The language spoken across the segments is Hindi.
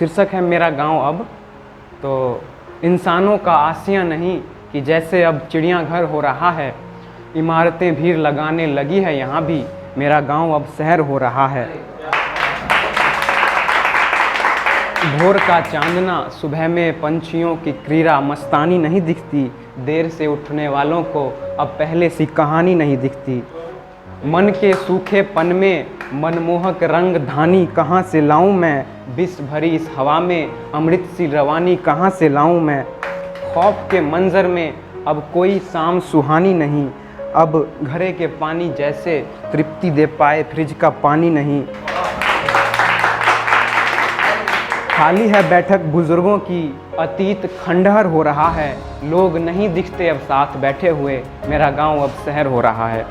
शीर्षक है मेरा गांव अब। तो इंसानों का आसियां नहीं कि जैसे अब चिड़ियाघर हो रहा है, इमारतें भीड़ लगाने लगी है यहाँ भी, मेरा गांव अब शहर हो रहा है। भोर का चांदना, सुबह में पंछियों की क्रीड़ा मस्तानी नहीं दिखती, देर से उठने वालों को अब पहले सी कहानी नहीं दिखती। मन के सूखेपन में मनमोहक रंग धानी कहाँ से लाऊं मैं, विष भरी इस हवा में अमृत सी रवानी कहाँ से लाऊं मैं। खौफ के मंजर में अब कोई शाम सुहानी नहीं, अब घड़े के पानी जैसे तृप्ति दे पाए फ्रिज का पानी नहीं। खाली है बैठक बुजुर्गों की, अतीत खंडहर हो रहा है, लोग नहीं दिखते अब साथ बैठे हुए, मेरा गांव अब शहर हो रहा है।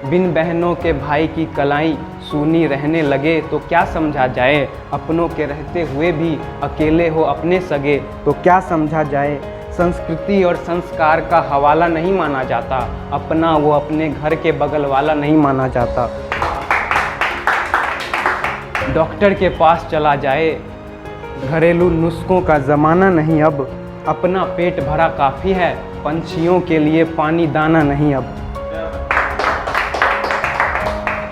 बिन बहनों के भाई की कलाई सूनी रहने लगे तो क्या समझा जाए, अपनों के रहते हुए भी अकेले हो अपने सगे तो क्या समझा जाए। संस्कृति और संस्कार का हवाला नहीं माना जाता, अपना वो अपने घर के बगल वाला नहीं माना जाता। डॉक्टर के पास चला जाए, घरेलू नुस्खों का ज़माना नहीं अब, अपना पेट भरा काफ़ी है, पंछियों के लिए पानी दाना नहीं अब।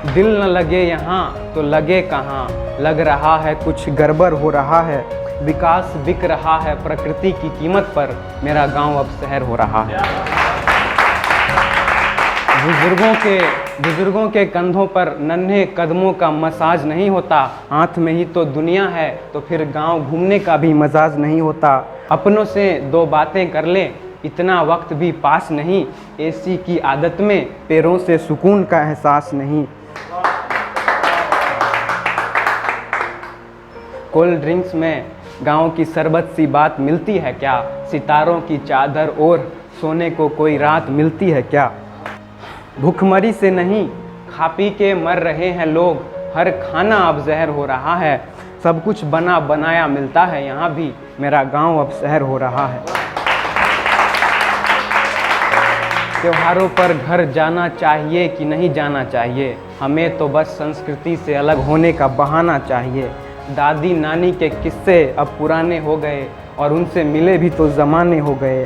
दिल न लगे यहाँ तो लगे कहाँ, लग रहा है कुछ गड़बड़ हो रहा है, विकास बिक रहा है प्रकृति की कीमत पर, मेरा गांव अब शहर हो रहा है। बुजुर्गों के कंधों पर नन्हे कदमों का मसाज नहीं होता, हाथ में ही तो दुनिया है तो फिर गांव घूमने का भी मजाज नहीं होता। अपनों से दो बातें कर लें, इतना वक्त भी पास नहीं, एसी की आदत में पैरों से सुकून का एहसास नहीं। कोल्ड ड्रिंक्स में गांव की शरबत सी बात मिलती है क्या, सितारों की चादर और सोने को कोई रात मिलती है क्या। भूखमरी से नहीं खा पी के मर रहे हैं लोग, हर खाना अब जहर हो रहा है, सब कुछ बना बनाया मिलता है यहाँ भी, मेरा गांव अब शहर हो रहा है। त्योहारों पर घर जाना चाहिए कि नहीं जाना चाहिए, हमें तो बस संस्कृति से अलग होने का बहाना चाहिए। दादी नानी के किस्से अब पुराने हो गए और उनसे मिले भी तो ज़माने हो गए।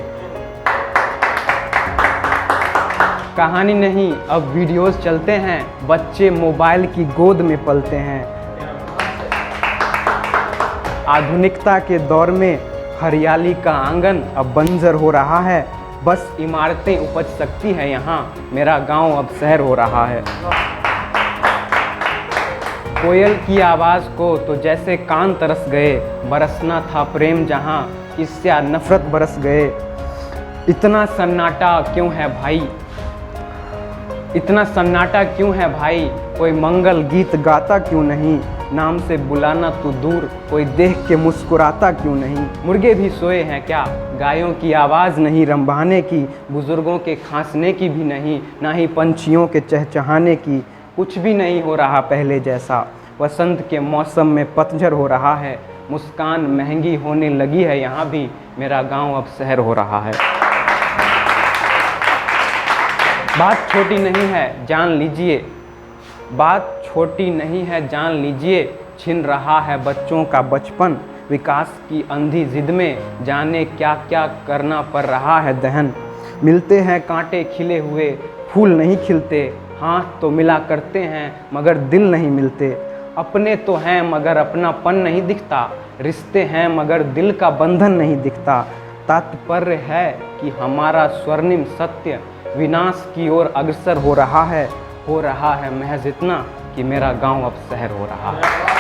कहानी नहीं अब वीडियोस चलते हैं, बच्चे मोबाइल की गोद में पलते हैं। आधुनिकता के दौर में हरियाली का आंगन अब बंजर हो रहा है, बस इमारतें उपज सकती है यहाँ, मेरा गांव अब शहर हो रहा है। कोयल की आवाज़ को तो जैसे कान तरस गए, बरसना था प्रेम जहाँ इससे नफरत बरस गए। इतना सन्नाटा क्यों है भाई, इतना सन्नाटा क्यों है भाई, कोई मंगल गीत गाता क्यों नहीं, नाम से बुलाना तू दूर, कोई देख के मुस्कुराता क्यों नहीं। मुर्गे भी सोए हैं क्या, गायों की आवाज़ नहीं रंभाने की, बुजुर्गों के खांसने की भी नहीं, ना ही पंछियों के चहचहाने की। कुछ भी नहीं हो रहा पहले जैसा, वसंत के मौसम में पतझड़ हो रहा है, मुस्कान महंगी होने लगी है यहाँ भी, मेरा गांव अब शहर हो रहा है। बात छोटी नहीं है जान लीजिए, बात छोटी नहीं है जान लीजिए, छिन रहा है बच्चों का बचपन, विकास की अंधी जिद में जाने क्या क्या करना पड़ रहा है दहन। मिलते हैं कांटे खिले हुए, फूल नहीं खिलते, हाथ तो मिला करते हैं मगर दिल नहीं मिलते। अपने तो हैं मगर अपनापन नहीं दिखता, रिश्ते हैं मगर दिल का बंधन नहीं दिखता। तात्पर्य है कि हमारा स्वर्णिम सत्य विनाश की ओर अग्रसर हो रहा है महज इतना कि मेरा गांव अब शहर हो रहा है।